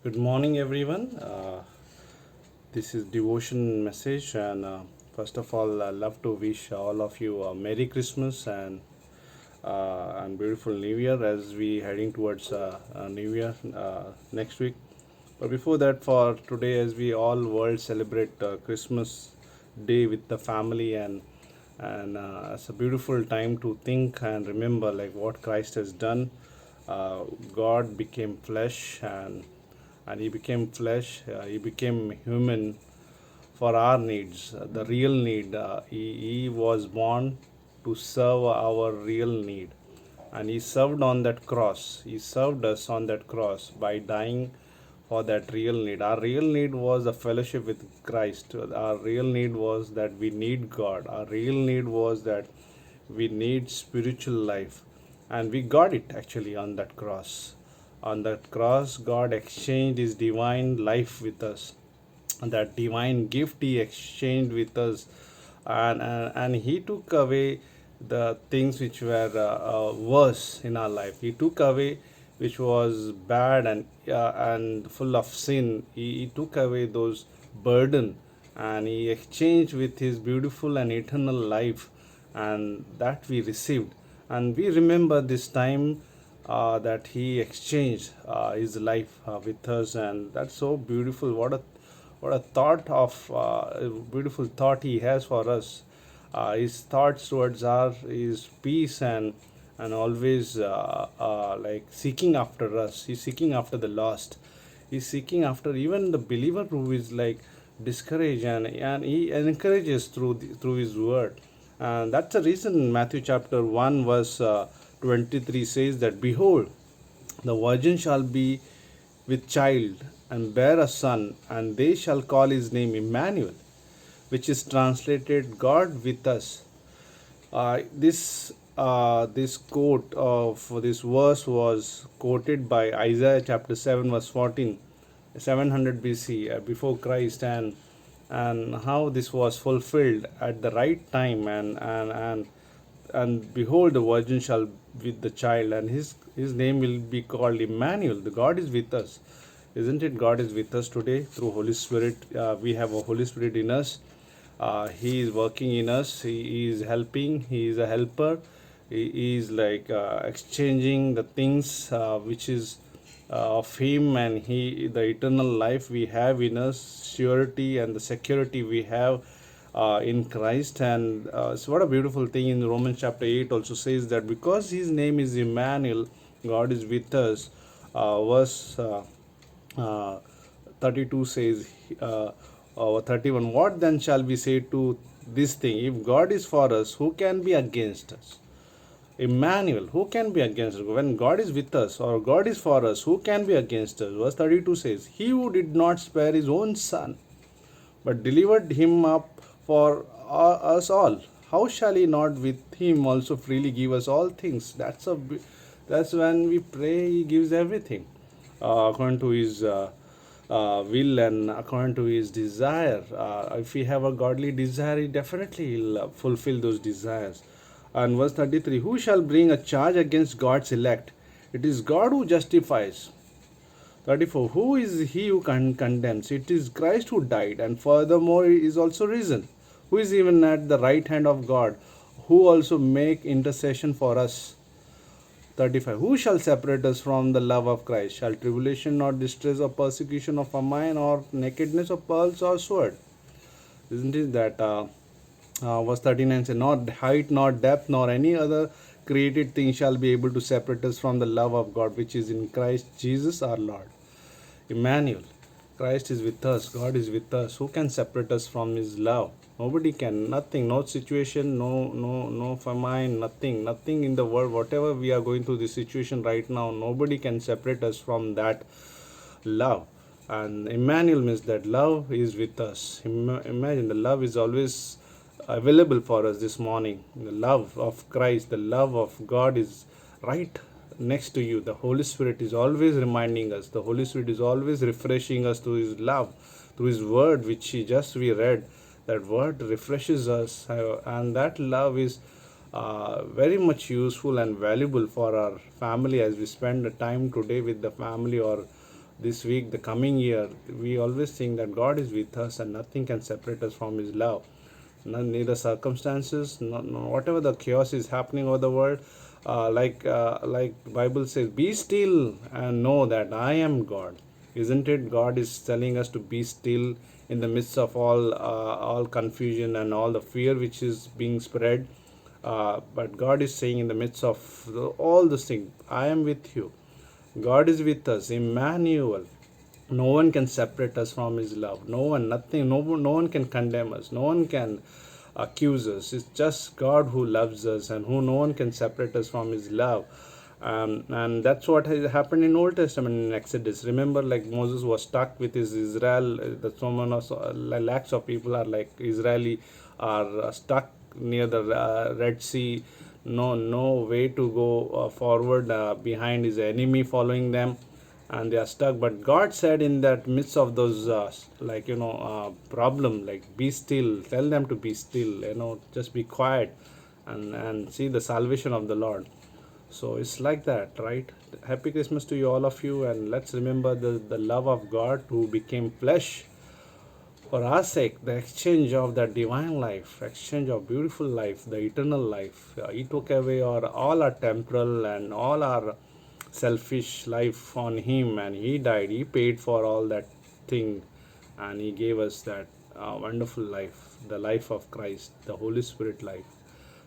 Good morning, everyone. This is devotion message, and first of all, I love to wish all of you a Merry Christmas and beautiful New Year as we heading towards New Year next week. But before that, for today, as we all world celebrate Christmas Day with the family, and it's a beautiful time to think and remember like what Christ has done. God became flesh, and he became flesh. He became human for our needs, the real need. He was born to serve our real need, and he served on that cross. He served us on that cross by dying for that real need. Our real need was a fellowship with Christ. Our real need was that we need God. Our real need was that we need spiritual life, and we got it actually on that cross. On that cross, God exchanged his divine life with us, and that divine gift he exchanged with us, and he took away the things which were worse in our life. He took away which was bad and full of sin. He took away those burden, and he exchanged with his beautiful and eternal life, and that we received. And we remember this time that he exchanged his life with us, and that's so beautiful. What a thought of a beautiful thought he has for us. His thoughts towards our is peace and always like seeking after us. He's seeking after the lost. He's seeking after even the believer who is like discouraged, and he encourages through his word. And that's the reason Matthew chapter 1 verse 23 says that, behold, the virgin shall be with child and bear a son, and they shall call his name Emmanuel, which is translated God with us. This quote of this verse was quoted by Isaiah chapter 7 verse 14, 700 BC, before Christ, and how this was fulfilled at the right time, and behold, the virgin shall with the child, and his name will be called Emmanuel. The God is with us, isn't it? God is with us today through Holy Spirit. We have a Holy Spirit in us. He is working in us. He is helping. He is a helper. He is like exchanging the things which is of him, and he the eternal life we have in us, surety and the security we have in Christ. And so what a beautiful thing in Romans chapter 8 also says that because his name is Emmanuel, God is with us. Verse 32 says, 31, what then shall we say to this thing? If God is for us, who can be against us? Emmanuel, who can be against us? When God is with us, or God is for us, who can be against us? Verse 32 says, he who did not spare his own son, but delivered him up for us all, how shall he not with him also freely give us all things? That's when we pray, he gives everything according to his will and according to his desire. If we have a godly desire, he definitely will fulfill those desires. And verse 33, who shall bring a charge against God's elect? It is God who justifies. 34, who is he who condemns? It is Christ who died, and furthermore is also risen, who is even at the right hand of God, who also make intercession for us. 35, who shall separate us from the love of Christ? Shall tribulation or distress or persecution or famine or nakedness or pearls or sword? Isn't it that verse 39 says, not height, nor depth, nor any other created thing shall be able to separate us from the love of God, which is in Christ Jesus our Lord. Emmanuel, Christ is with us, God is with us. Who can separate us from his love? Nobody can. Nothing, no situation, no famine, nothing in the world. Whatever we are going through this situation right now, nobody can separate us from that love. And Emmanuel means that love is with us. Imagine, the love is always available for us this morning. The love of Christ, the love of God is right next to you. The Holy Spirit is always reminding us. The Holy Spirit is always refreshing us through his love, through his word, which we read. That word refreshes us, and that love is very much useful and valuable for our family as we spend the time today with the family, or this week, the coming year, we always think that God is with us and nothing can separate us from His love. Neither circumstances, whatever the chaos is happening over the world, like Bible says, be still and know that I am God. Isn't it? God is telling us to be still in the midst of all confusion and all the fear which is being spread. But God is saying in the midst of all those things, I am with you. God is with us, Emmanuel. No one can separate us from His love. No one, nothing, no one can condemn us. No one can accuse us. It's just God who loves us and who no one can separate us from His love. And that's what has happened in Old Testament in Exodus. Remember, like Moses was stuck with his Israel. That so many lakhs of people are like Israeli are stuck near the Red Sea. No way to go forward. Behind is the enemy following them, and they are stuck. But God said in that midst of those problem, like be still, tell them to be still, just be quiet and see the salvation of the Lord. So it's like that, right? Happy Christmas to you, all of you, and let's remember the love of God who became flesh for our sake, the exchange of that divine life, exchange of beautiful life, the eternal life. He took away all our temporal and all our selfish life on Him, and He died. He paid for all that thing, and He gave us that wonderful life, the life of Christ, the Holy Spirit life,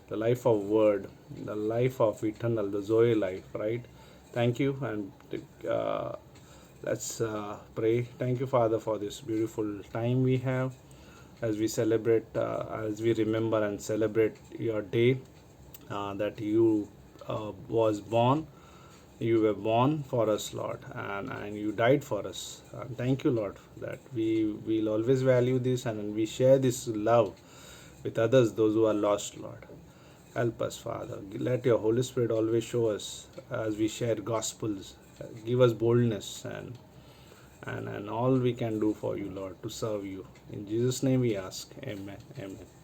the life of Word, the life of eternal, the Zoe life, right? Thank you, and let's pray. Thank you, Father, for this beautiful time we have as we celebrate, as we remember and celebrate your day that you was born. You were born for us, Lord, and you died for us. And thank you, Lord, that we will always value this and we share this love with others, those who are lost, Lord. Help us, Father. Let your Holy Spirit always show us as we share gospels. Give us boldness and all we can do for you, Lord, to serve you. In Jesus' name we ask. Amen. Amen.